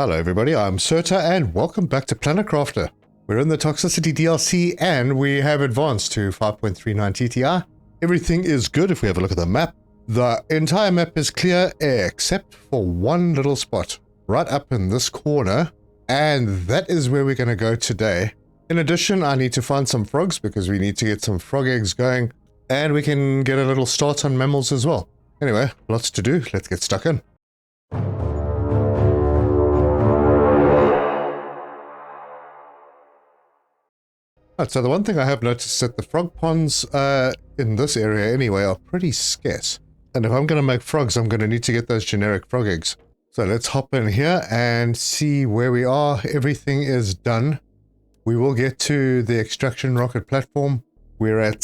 Hello everybody, I'm Serta and welcome back to Planet Crafter. We're in the Toxicity DLC and we have advanced to 5.39 TTI. Everything is good if we have a look at the map. The entire map is clear except for one little spot right up in this corner, and that is where we're going to go today. In addition, I need to find some frogs because we need to get some frog eggs going, and we can get a little start on mammals as well. Anyway, lots to do. Let's get stuck in. Right, so the one thing I have noticed is that the frog ponds in this area anyway are pretty scarce. And if I'm going to make frogs, I'm going to need to get those generic frog eggs. So let's hop in here and see where we are. Everything is done. We will get to the extraction rocket platform. We're at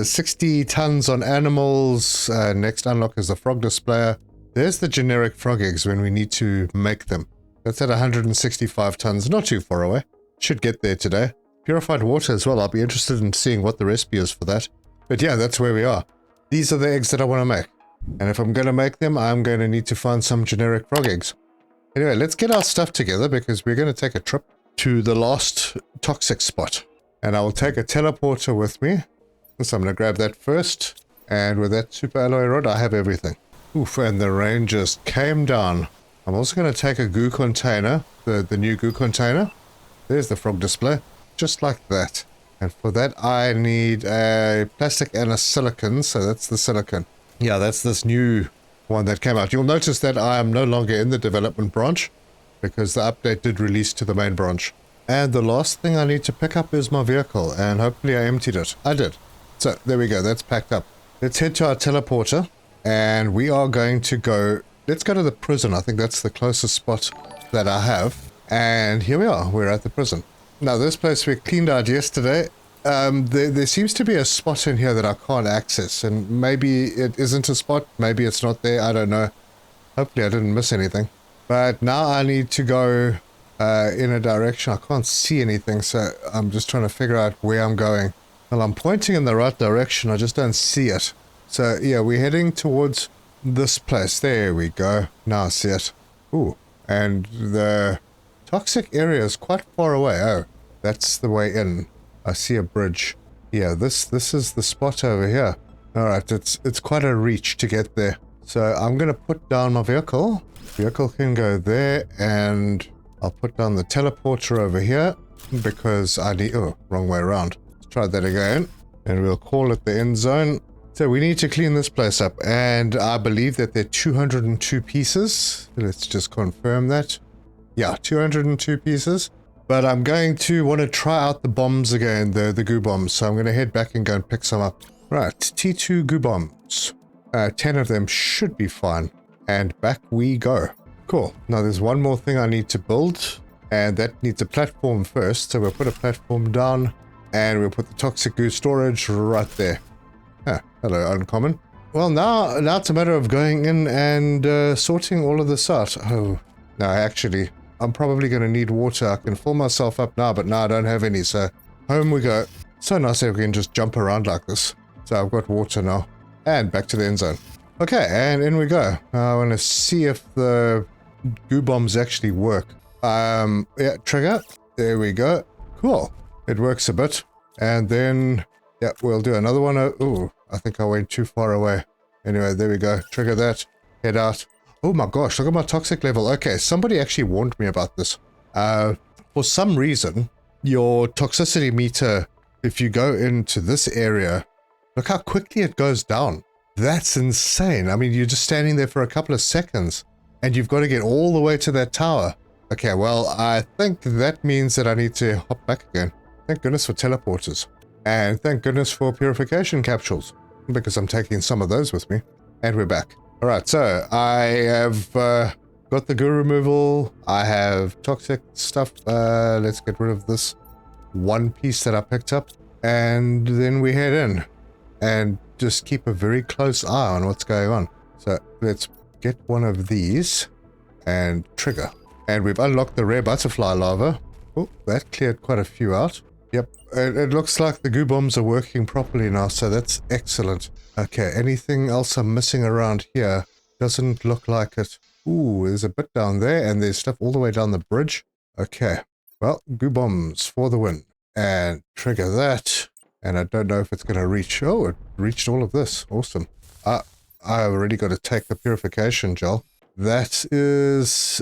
60 tons on animals. Next unlock is the frog displayer. There's the generic frog eggs when we need to make them. That's at 165 tons, not too far away. Should get there today. Purified water as well. I'll be interested in seeing what the recipe is for that. But yeah, that's where we are. These are the eggs that I want to make. And if I'm going to make them, I'm going to need to find some generic frog eggs. Anyway, let's get our stuff together because we're going to take a trip to the last toxic spot. And I will take a teleporter with me. So I'm going to grab that first. And with that super alloy rod, I have everything. Oof, and the rain just came down. I'm also going to take a goo container, the new goo container. There's the frog display. Just like that. And for that I need a plastic and a silicon, so that's the silicon. Yeah, that's this new one that came out. You'll notice that I am no longer in the development branch because the update did release to the main branch. And the last thing I need to pick up is my vehicle, and hopefully I emptied it. I did. So there we go, that's packed up. Let's head to our teleporter and we are going to go, let's go to the prison. I think that's the closest spot that I have. And here we are, we're at the prison. Now this place we cleaned out yesterday, there seems to be a spot in here that I can't access, and maybe it isn't a spot, maybe it's not there, I don't know. Hopefully I didn't miss anything. But now I need to go in a direction. I can't see anything, so I'm just trying to figure out where I'm going. Well, I'm pointing in the right direction, I just don't see it. So yeah, we're heading towards this place. There we go. Now I see it. Ooh, and the toxic area is quite far away. Oh, that's the way in. I see a bridge. Yeah, this is the spot over here. Alright, it's quite a reach to get there. So I'm going to put down my vehicle. Vehicle can go there, and I'll put down the teleporter over here because I need... Oh, wrong way around. Let's try that again. And we'll call it the end zone. So we need to clean this place up, and I believe that there are 202 pieces. Let's just confirm that. Yeah, 202 pieces. But I'm going to want to try out the bombs again, the goo bombs. So I'm going to head back and go and pick some up. Right, T2 goo bombs. 10 of them should be fine. And back we go. Cool. Now there's one more thing I need to build. And that needs a platform first. So we'll put a platform down. And we'll put the toxic goo storage right there. Ah, hello, uncommon. Well, now it's a matter of going in and sorting all of this out. Oh, no, actually... I'm probably going to need water. I can fill myself up now, but now I don't have any, so home we go. So nice that we can just jump around like this. So I've got water now. And back to the end zone. Okay, and in we go. Now I want to see if the goo bombs actually work. Yeah, trigger. There we go. Cool. It works a bit. And then, yeah, we'll do another one. Ooh, I think I went too far away. Anyway, there we go. Trigger that. Head out. Oh my gosh, look at my toxic level. Okay, somebody actually warned me about this. For some reason, your toxicity meter, if you go into this area, look how quickly it goes down. That's insane. I mean, you're just standing there for a couple of seconds, and you've got to get all the way to that tower. Okay, well, I think that means that I need to hop back again. Thank goodness for teleporters. And thank goodness for purification capsules, because I'm taking some of those with me. And we're back. Alright, so I have got the goo removal, I have toxic stuff, let's get rid of this one piece that I picked up, and then we head in, and just keep a very close eye on what's going on. So let's get one of these, and trigger. And we've unlocked the rare butterfly lava. Oh, that cleared quite a few out. Yep, it looks like the goo bombs are working properly now, so that's excellent. Okay, anything else I'm missing around here? Doesn't look like it. Ooh, there's a bit down there, and there's stuff all the way down the bridge. Okay, well, goo bombs for the win. And trigger that. And I don't know if it's going to reach. Oh, it reached all of this. Awesome. I've already got to take the purification gel. That is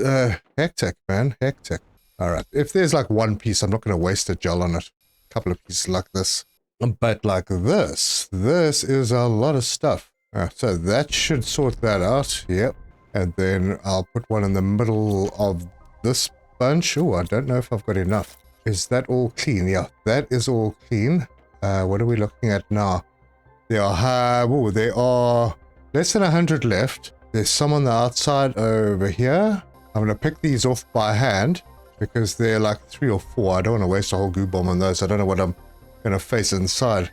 hectic, man. Hectic. Alright, if there's like one piece, I'm not going to waste a gel on it. A couple of pieces like this. But like this is a lot of stuff. So that should sort that out. Yep. And then I'll put one in the middle of this bunch. Oh, I don't know if I've got enough. Is that all clean? Yeah, that is all clean. What are we looking at now? There are less than 100 left. There's some on the outside over here. I'm going to pick these off by hand because they're like 3 or 4. I don't want to waste a whole goo bomb on those. I don't know what I'm going to face inside.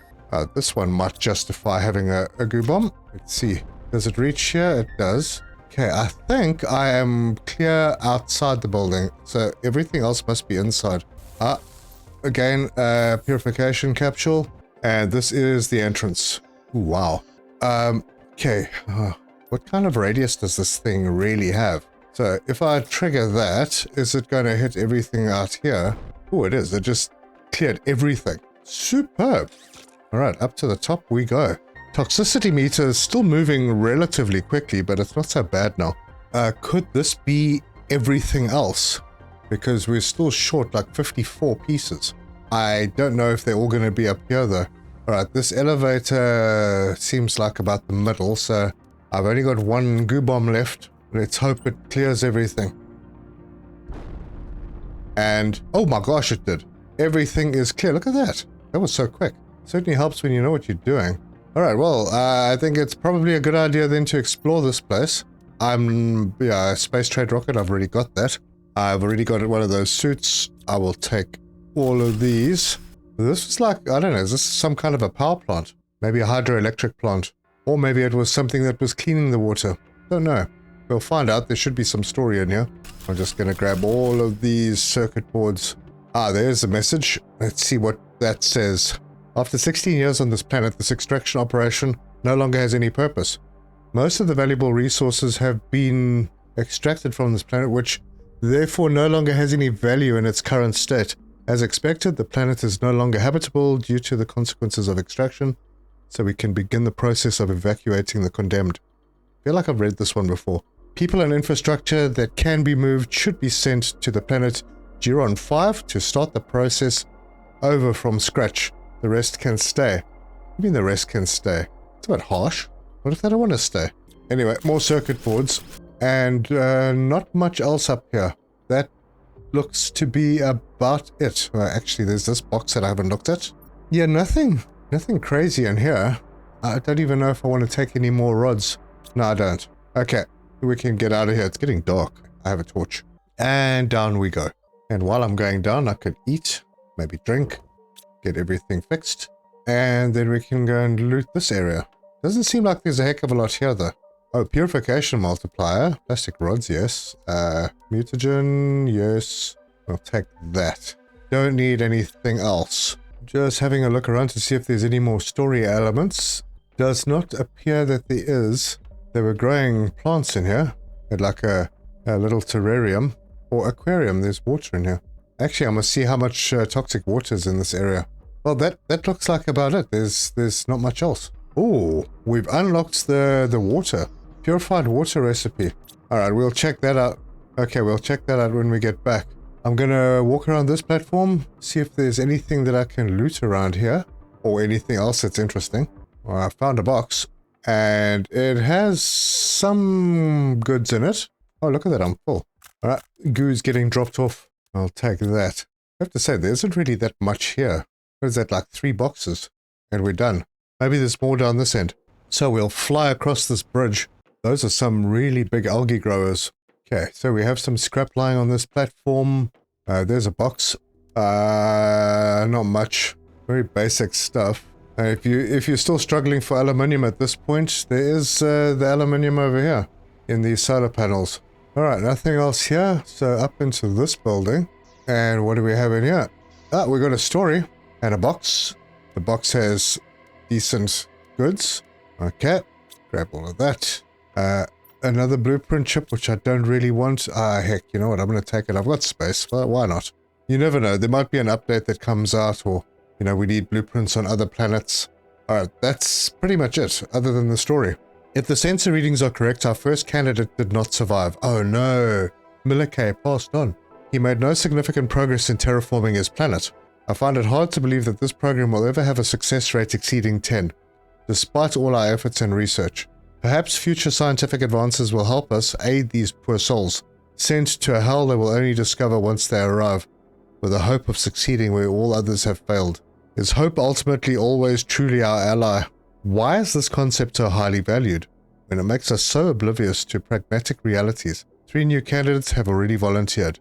This one might justify having a goo bomb. Let's see. Does it reach here? It does. Okay, I think I am clear outside the building. So everything else must be inside. Again, purification capsule. And this is the entrance. Ooh, wow. Okay. What kind of radius does this thing really have? So if I trigger that, is it going to hit everything out here? Oh, it is. It just cleared everything. Superb. All right, up to the top we go. Toxicity meter is still moving relatively quickly, but it's not so bad now. Could this be everything else? Because we're still short like 54 pieces. I don't know if they're all going to be up here though. All right, this elevator seems like about the middle, so I've only got one goo bomb left. Let's hope it clears everything. And, oh my gosh, it did. Everything is clear. Look at that. That was so quick. Certainly helps when you know what you're doing. All right, well, I think it's probably a good idea then to explore this place. Yeah, space trade rocket, I've already got that. I've already got one of those suits. I will take all of these. This is like, I don't know, is this some kind of a power plant? Maybe a hydroelectric plant. Or maybe it was something that was cleaning the water. Don't know. We'll find out. There should be some story in here. I'm just going to grab all of these circuit boards. There's a message. Let's see what that says. After 16 years on this planet, this extraction operation no longer has any purpose. Most of the valuable resources have been extracted from this planet, which therefore no longer has any value in its current state. As expected, the planet is no longer habitable due to the consequences of extraction, so we can begin the process of evacuating the condemned. I feel like I've read this one before. People and infrastructure that can be moved should be sent to the planet Giron 5 to start the process over from scratch. The rest can stay. I mean, the rest can stay. It's a bit harsh. What if they don't want to stay? Anyway, more circuit boards. And not much else up here. That looks to be about it. Actually, there's this box that I haven't looked at. Yeah, nothing crazy in here. I don't even know if I want to take any more rods. No, I don't. Okay, we can get out of here. It's getting dark. I have a torch. And down we go. And while I'm going down, I could eat, maybe drink, get everything fixed. And then we can go and loot this area. Doesn't seem like there's a heck of a lot here, though. Oh, purification multiplier. Plastic rods, yes. Mutagen, yes. I'll take that. Don't need anything else. Just having a look around to see if there's any more story elements. Does not appear that there is. They were growing plants in here. Had like a little terrarium or aquarium. There's water in here. Actually, I must see how much toxic water is in this area. Well, that looks like about it. There's not much else. Oh, we've unlocked the water. Purified water recipe. Alright, we'll check that out. Okay, we'll check that out when we get back. I'm gonna walk around this platform, see if there's anything that I can loot around here. Or anything else that's interesting. Well, I found a box. And it has some goods in it. Oh, look at that, I'm full. Alright, goo's getting dropped off. I'll take that. I have to say, there isn't really that much here. What is that, like 3 boxes? And we're done. Maybe there's more down this end. So we'll fly across this bridge. Those are some really big algae growers. Okay, so we have some scrap lying on this platform. There's a box. Not much. Very basic stuff. If you're still struggling for aluminium at this point, there is the aluminium over here in these solar panels. Alright, nothing else here. So up into this building. And what do we have in here? We got a story and a box. The box has decent goods. Okay, grab all of that. another blueprint chip, which I don't really want. Heck, you know what? I'm going to take it. I've got space. Well, why not? You never know. There might be an update that comes out, or, you know, we need blueprints on other planets. Alright, that's pretty much it, other than the story. If the sensor readings are correct, our first candidate did not survive. Oh no. Milike passed on. He made no significant progress in terraforming his planet. I find it hard to believe that this program will ever have a success rate exceeding 10, despite all our efforts and research. Perhaps future scientific advances will help us aid these poor souls, sent to a hell they will only discover once they arrive, with the hope of succeeding where all others have failed. Is hope ultimately always truly our ally? Why is this concept so highly valued, when it makes us so oblivious to pragmatic realities? 3 new candidates have already volunteered.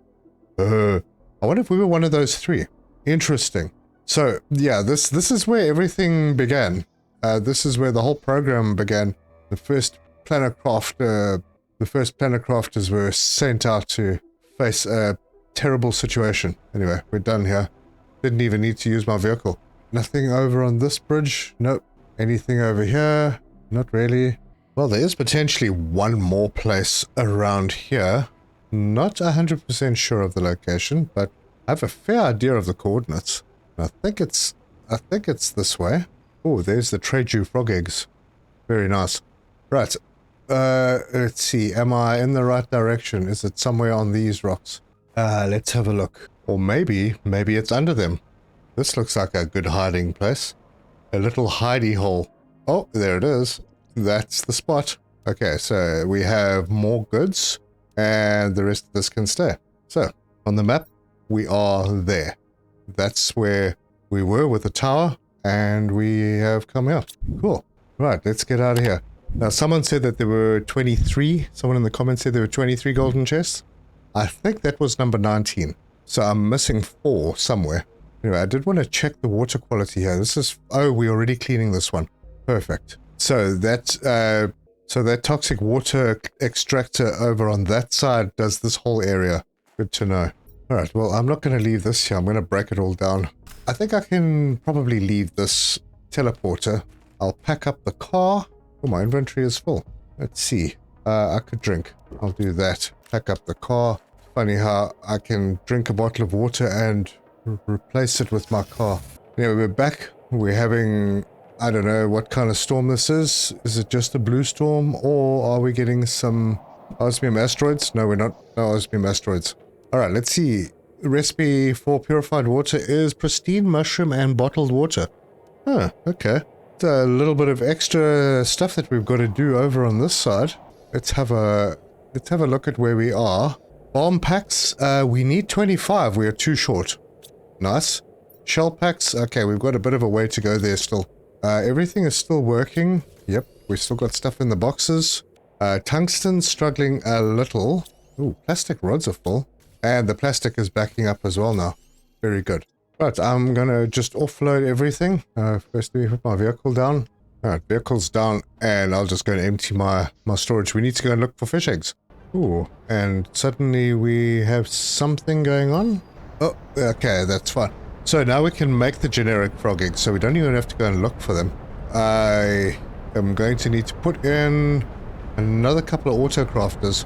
I wonder if we were one of those 3. Interesting. So, yeah, this is where everything began. This is where the whole program began. The first planetcrafters were sent out to face a terrible situation. Anyway, we're done here. Didn't even need to use my vehicle. Nothing over on this bridge? Nope. Anything over here? Not really. Well, there is potentially one more place around here. Not 100% sure of the location, but I have a fair idea of the coordinates. I think it's this way. Oh, there's the Treju frog eggs. Very nice. Right. Let's see. Am I in the right direction? Is it somewhere on these rocks? Let's have a look. Or maybe it's under them. This looks like a good hiding place. A little hidey hole. Oh, there it is. That's the spot. Okay, so we have more goods, and the rest of this can stay. So, on the map, we are there. That's where we were with the tower, and we have come out. Cool. Right, let's get out of here. Now, someone said that there were 23. Someone in the comments said there were 23 golden chests. I think that was number 19. So I'm missing 4 somewhere. Anyway, I did want to check the water quality here. This is... Oh, we're already cleaning this one. Perfect. So that toxic water extractor over on that side does this whole area. Good to know. Alright, well, I'm not going to leave this here. I'm going to break it all down. I think I can probably leave this teleporter. I'll pack up the car. Oh, my inventory is full. Let's see. I could drink. I'll do that. Pack up the car. Funny how I can drink a bottle of water and replace it with my car. Anyway, we're back. We're having... I don't know what kind of storm this is. Is it just a blue storm, or are we getting some osmium asteroids? No, we're not. No osmium asteroids. Alright, let's see. Recipe for purified water is pristine mushroom and bottled water. Huh, okay. It's a little bit of extra stuff that we've got to do over on this side. Let's have a look at where we are. Bomb packs, we need 25. We are too short. Nice. Shell packs, okay, we've got a bit of a way to go there still. Everything is still working. Yep, we've still got stuff in the boxes. Tungsten struggling a little. Ooh, plastic rods are full. And the plastic is backing up as well now. Very good. Right, I'm gonna just offload everything. First, let me put my vehicle down. Alright, vehicle's down, and I'll just go and empty my storage. We need to go and look for fish eggs. Ooh, and suddenly we have something going on. Oh, okay, that's fine. So now we can make the generic frog eggs, so we don't even have to go and look for them. I am going to need to put in another couple of auto-crafters,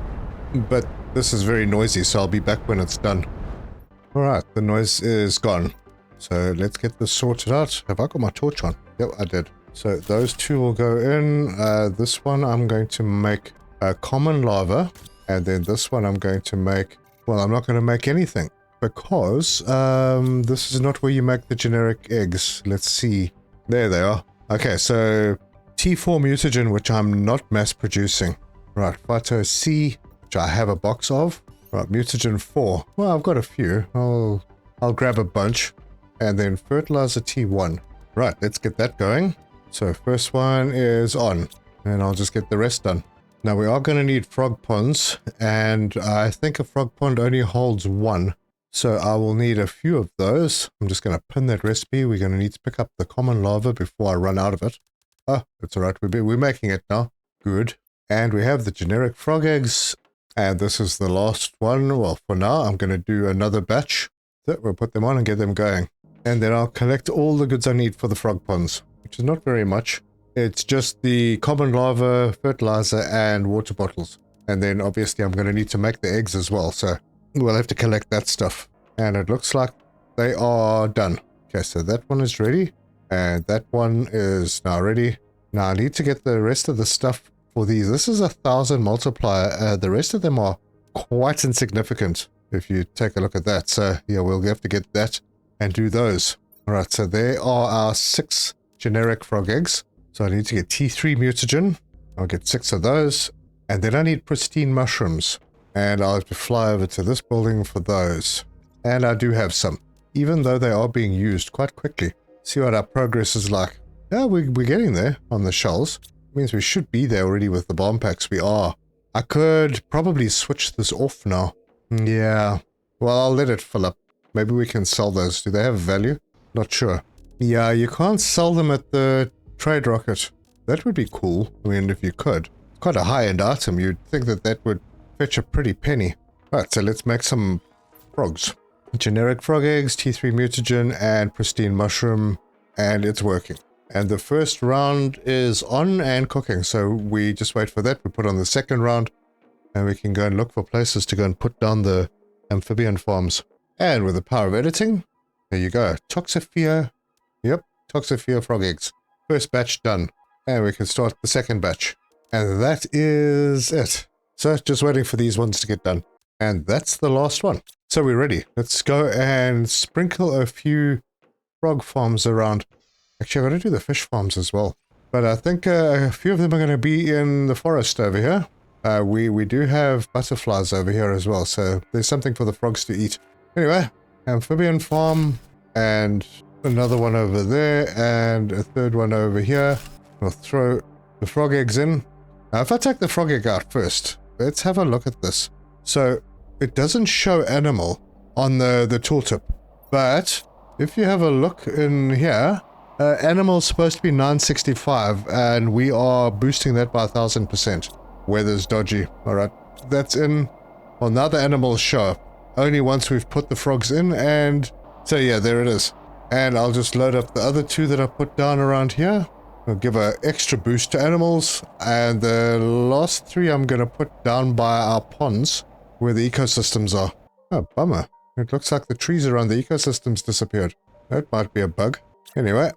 but this is very noisy, so I'll be back when it's done. Alright, the noise is gone. So let's get this sorted out. Have I got my torch on? Yep, I did. So those 2 will go in. This one I'm going to make common lava, and then this one I'm going to make... Well, I'm not going to make anything. Because this is not where you make the generic eggs. Let's see. There they are. Okay, so T4 mutagen, which I'm not mass producing. Right, Phyto C, which I have a box of. Right, mutagen 4. Well, I've got a few. I'll grab a bunch. And then fertilizer T1. Right, let's get that going. So first one is on. And I'll just get the rest done. Now we are going to need frog ponds. And I think a frog pond only holds 1. So I will need a few of those. I'm just going to pin that recipe. We're going to need to pick up the common lava before I run out of it. Oh, that's alright. We're making it now. Good. And we have the generic frog eggs. And this is the last one. Well, for now, I'm going to do another batch. So we'll put them on and get them going. And then I'll collect all the goods I need for the frog ponds, which is not very much. It's just the common lava, fertilizer, and water bottles. And then obviously I'm going to need to make the eggs as well. So we'll have to collect that stuff. And it looks like they are done. Okay, so that one is ready. And that one is now ready. Now I need to get the rest of the stuff for these. This is 1,000 multiplier. The rest of them are quite insignificant if you take a look at that. So yeah, we'll have to get that and do those. All right, so there are our 6 generic frog eggs. So I need to get T3 mutagen. I'll get 6 of those. And then I need pristine mushrooms. And I'll have to fly over to this building for those. And I do have some, even though they are being used quite quickly. See what our progress is like. Yeah, we're getting there on the shells. It means we should be there already with the bomb packs. We are. I could probably switch this off now. Yeah. Well, I'll let it fill up. Maybe we can sell those. Do they have value? Not sure. Yeah, you can't sell them at the trade rocket. That would be cool. I mean, if you could. Quite a high-end item. You'd think that that would fetch a pretty penny. Right, so let's make some frogs. Generic frog eggs, T3 mutagen, and pristine mushroom. And it's working. And the first round is on and cooking. So we just wait for that. We put on the second round. And we can go and look for places to go and put down the amphibian farms. And with the power of editing, there you go. Toxifia. Yep, Toxifia frog eggs. First batch done. And we can start the second batch. And that is it. So just waiting for these ones to get done. And that's the last one. So we're ready. Let's go and sprinkle a few frog farms around. Actually, I'm going to do the fish farms as well. But I think a few of them are going to be in the forest over here. We do have butterflies over here as well. So there's something for the frogs to eat. Anyway, amphibian farm and another one over there and a third one over here. We'll throw the frog eggs in. Now, if I take the frog egg out first, let's have a look at this. So it doesn't show animal on the tooltip, but if you have a look in here, animal's supposed to be 965 and we are boosting that by 1000%. Weather's dodgy. All right, that's in. Well, now the animals show up only once we've put the frogs in, and so yeah, there it is. And I'll just load up the other 2 that I put down around here. We'll give an extra boost to animals, and the last 3 I'm going to put down by our ponds where the ecosystems are. Oh, bummer. It looks like the trees around the ecosystems disappeared. That might be a bug. Anyway,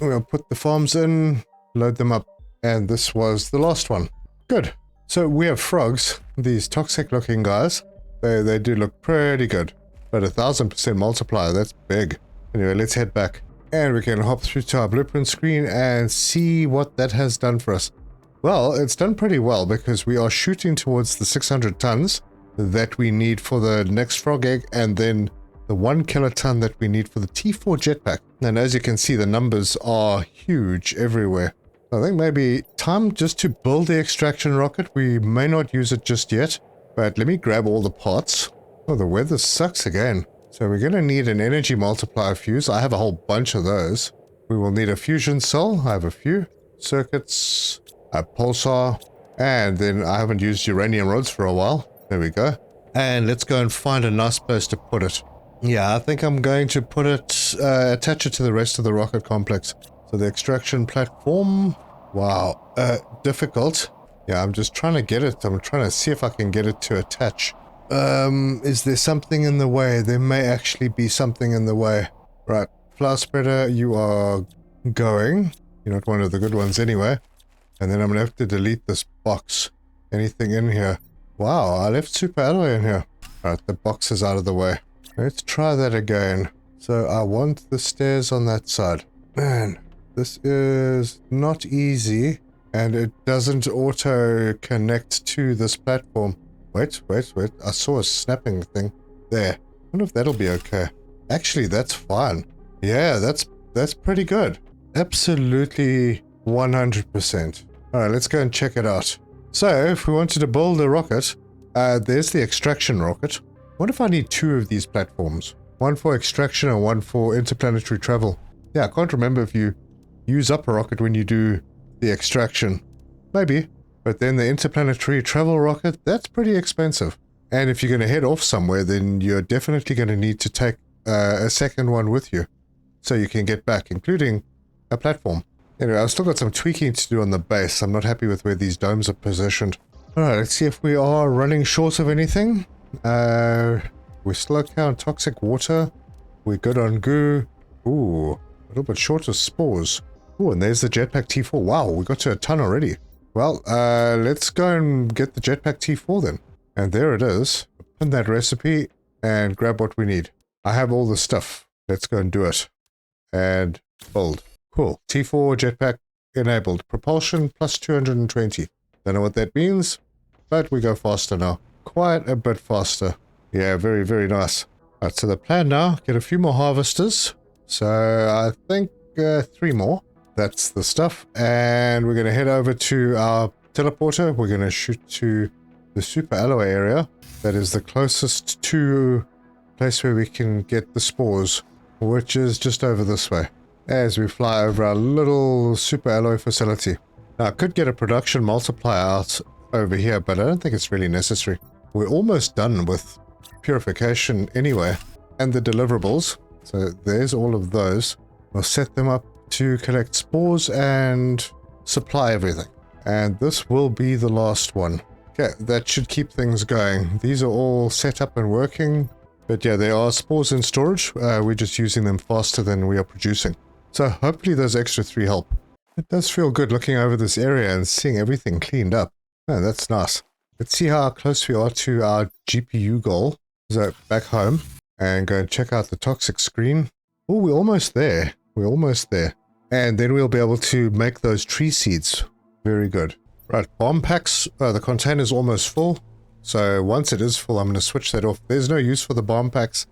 we'll put the farms in, load them up, and this was the last one. Good. So we have frogs, these toxic looking guys. They do look pretty good, but 1000% multiplier, that's big. Anyway, let's head back. And we can hop through to our blueprint screen and see what that has done for us. Well, it's done pretty well because we are shooting towards the 600 tons that we need for the next frog egg and then the 1 kiloton that we need for the T4 jetpack. And as you can see, the numbers are huge everywhere. I think maybe time just to build the extraction rocket. We may not use it just yet, but let me grab all the parts. Oh, the weather sucks again. So we're going to need an energy multiplier fuse. I have a whole bunch of those. We will need a fusion cell. I have a few. Circuits, a pulsar, and then I haven't used uranium rods for a while. There we go. And let's go and find a nice place to put it. Yeah, I think I'm going to put it, attach it to the rest of the rocket complex. So the extraction platform, wow, difficult. Yeah, I'm just trying to get it. I'm trying to see if I can get it to attach. Is there something in the way? There may actually be something in the way. Right, flower spreader, you are going. You're not one of the good ones anyway. And then I'm gonna have to delete this box. Anything in here? Wow, I left super alloy in here. Alright, the box is out of the way. Let's try that again. So I want the stairs on that side. Man, this is not easy. And it doesn't auto connect to this platform. Wait. I saw a snapping thing. There. I wonder if that'll be okay. Actually, that's fine. Yeah, that's pretty good. Absolutely 100%. Alright, let's go and check it out. So, if we wanted to build a rocket, there's the extraction rocket. What if I need 2 of these platforms? One for extraction and one for interplanetary travel. Yeah, I can't remember if you use up a rocket when you do the extraction. Maybe. But then the interplanetary travel rocket, that's pretty expensive. And if you're going to head off somewhere, then you're definitely going to need to take a second one with you. So you can get back, including a platform. Anyway, I've still got some tweaking to do on the base. I'm not happy with where these domes are positioned. Alright, let's see if we are running short of anything. We're still okay on toxic water. We're good on goo. Ooh, a little bit short of spores. Ooh, and there's the jetpack T4. Wow, we got to a ton already. Well, let's go and get the jetpack T4 then. And there it is. Pin that recipe and grab what we need. I have all the stuff. Let's go and do it. And build. Cool. T4 jetpack enabled. Propulsion plus 220. Don't know what that means, but we go faster now. Quite a bit faster. Yeah, very, very nice. Alright, so the plan now, get a few more harvesters. So I think 3 more. That's the stuff. And we're going to head over to our teleporter. We're going to shoot to the super alloy area. That is the closest to place where we can get the spores, which is just over this way. As we fly over our little super alloy facility. Now, I could get a production multiplier out over here, but I don't think it's really necessary. We're almost done with purification anyway, and the deliverables. So there's all of those. We'll set them up to collect spores and supply everything. And this will be the last one. Okay, that should keep things going. These are all set up and working. But yeah, there are spores in storage. We're just using them faster than we are producing. So hopefully those extra 3 help. It does feel good looking over this area and seeing everything cleaned up. Oh, that's nice. Let's see how close we are to our GPU goal. So back home and go and check out the toxic screen. Oh, we're almost there. We're almost there. And then we'll be able to make those tree seeds. Very good. Right, bomb packs. The container's almost full. So once it is full, I'm going to switch that off. There's no use for the bomb packs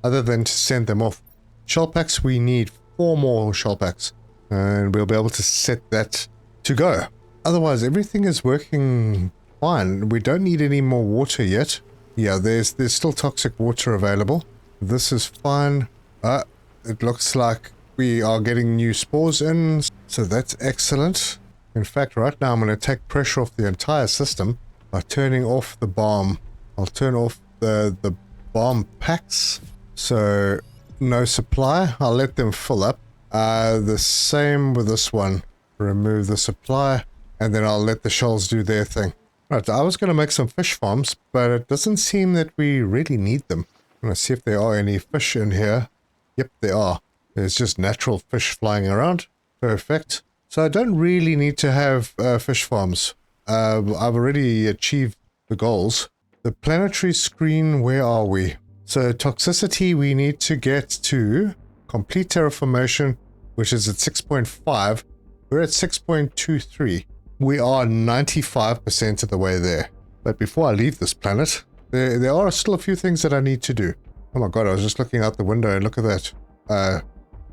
other than to send them off. Shell packs, we need 4 more shell packs. And we'll be able to set that to go. Otherwise, everything is working fine. We don't need any more water yet. Yeah, there's still toxic water available. This is fine. It looks like we are getting new spores in, so that's excellent. In fact, right now I'm going to take pressure off the entire system by turning off the bomb. I'll turn off the bomb packs, so no supply. I'll let them fill up. The same with this one. Remove the supply, and then I'll let the shells do their thing. Right, I was going to make some fish farms, but it doesn't seem that we really need them. I'm going to see if there are any fish in here. Yep, there are. There's just natural fish flying around. Perfect. So I don't really need to have fish farms. I've already achieved the goals. The planetary screen, where are we? So toxicity, we need to get to complete terraformation, which is at 6.5. We're at 6.23. We are 95% of the way there. But before I leave this planet, there are still a few things that I need to do. Oh my god, I was just looking out the window and look at that.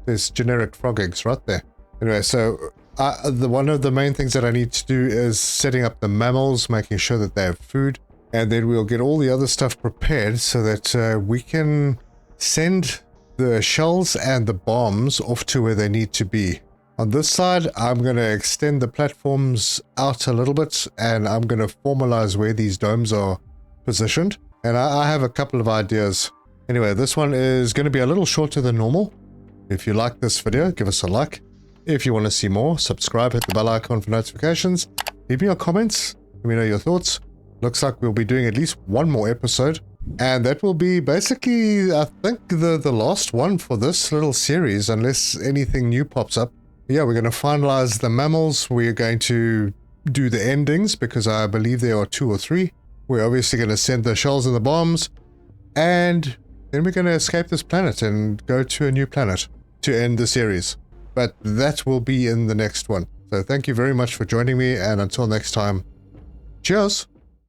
There's generic frog eggs right there. Anyway, so one of the main things that I need to do is setting up the mammals, making sure that they have food, and then we'll get all the other stuff prepared so that we can send the shells and the bombs off to where they need to be. On this side, I'm going to extend the platforms out a little bit, and I'm going to formalize where these domes are positioned. And I have a couple of ideas. Anyway, this one is going to be a little shorter than normal. If you like this video, give us a like. If you want to see more, subscribe, hit the bell icon for notifications. Leave me your comments. Let me know your thoughts. Looks like we'll be doing at least one more episode. And that will be basically, I think, the last one for this little series, unless anything new pops up. Yeah, we're going to finalize the mammals. We're going to do the endings, because I believe there are 2 or 3. We're obviously going to send the shells and the bombs. And then we're going to escape this planet and go to a new planet to end the series. But that will be in the next one. So thank you very much for joining me, and until next time, cheers!